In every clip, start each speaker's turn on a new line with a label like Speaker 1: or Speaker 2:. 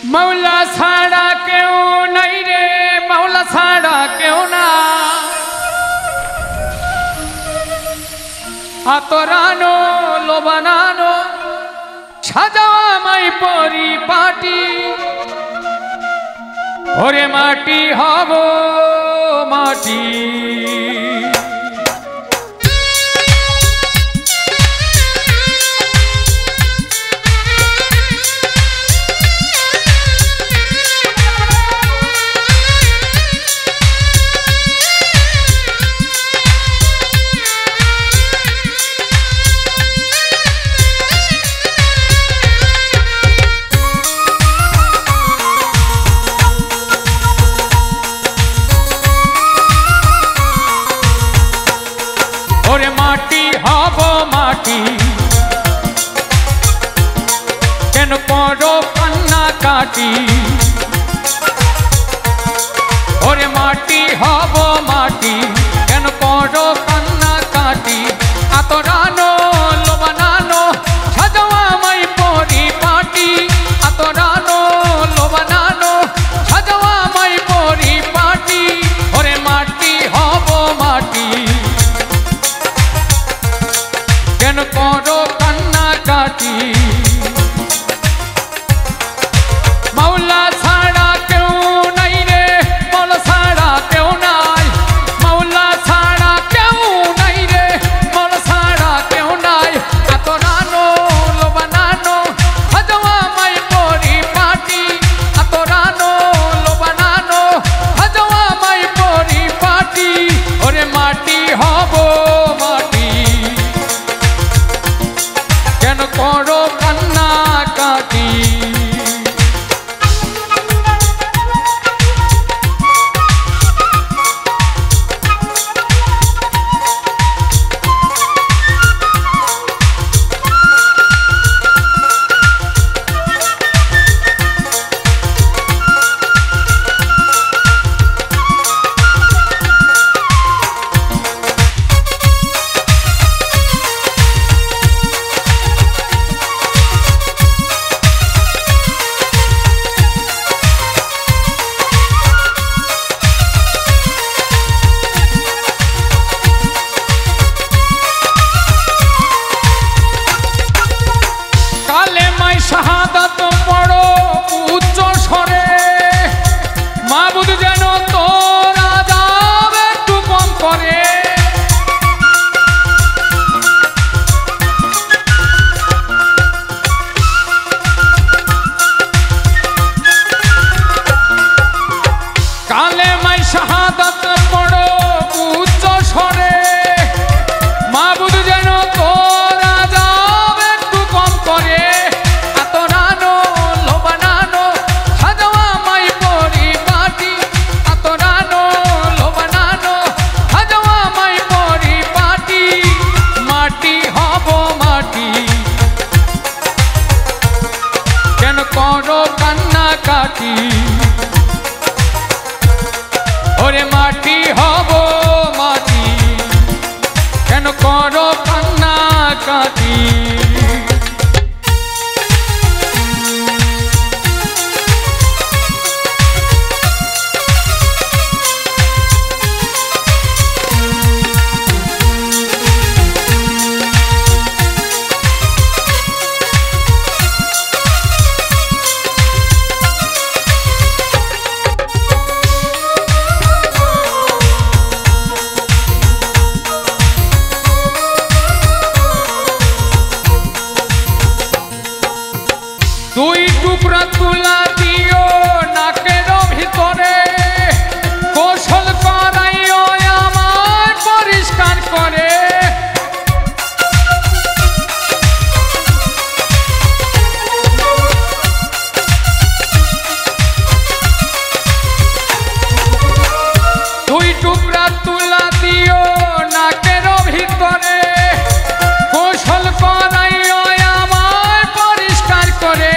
Speaker 1: मौला छाड़ा क्यों नहीं रे, मौला छाड़ा क्यों ना। आतरानो लोबानानो সাজাওয়া মাই পরিপাটি, ওরে মাটি হব মাটি। ওরে মাটি হব মাটি, কেন করো কান্না কাটি। ওরে মাটি হব মাটি, কেন করো কান্না কাটি। আতরানো লোবানানো সাজাওয়া মাই পরিপাটি, আতরানো লোবানানো সাজাওয়া মাই পরিপাটি। ওরে মাটি হব মাটি, কেন করো কান্না কাটি। মৌলা ছাড়া কেউ নাই রে, মৌলা ছাড়া কেউ নাই। মৌলা ছাড়া কেউ নাই রে, মৌলা ছাড়া কেউ নাই। আতরানো লোবানানো সাজাওয়া মাই পরিপাটি, আতরানো লোবানানো সাজাওয়া মাই পরিপাটি। ওরে মাটি হব মাটি, কেন করো কান্না কাটি। শাহাদাত পড়ো উচ্চ স্বরে, মাবুদ যেন তোর আযাব একটু কম করে। কালেমায় শাহাদাত পড়ো উচ্চ স্বরে, মাবুদ যেন তোর আযাব একটু কম করে। কেন করো কান্না কাটি। ওরে মাটি হব মাটি, কেন করো কান্না কাটি। দুই টুকরা তুলা দিও নাকের ভিতরে, গোসল করাইও আমার পরিষ্কার করে। দুই টুকরা তুলা দিও নাকের ভিতরে, গোসল করাইও আমার পরিষ্কার করে।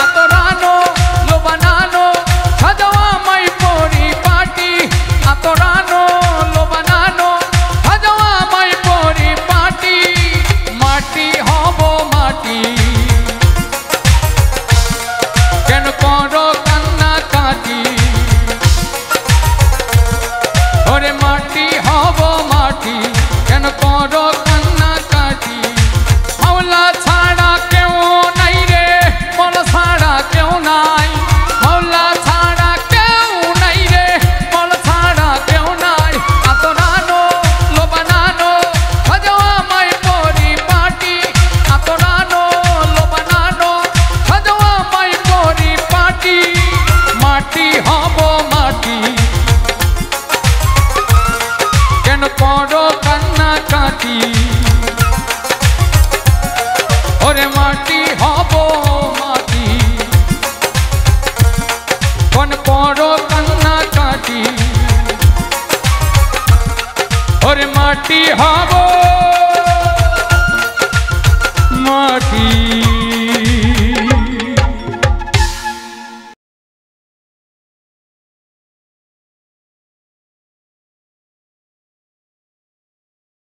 Speaker 1: আতরানো মাটি হব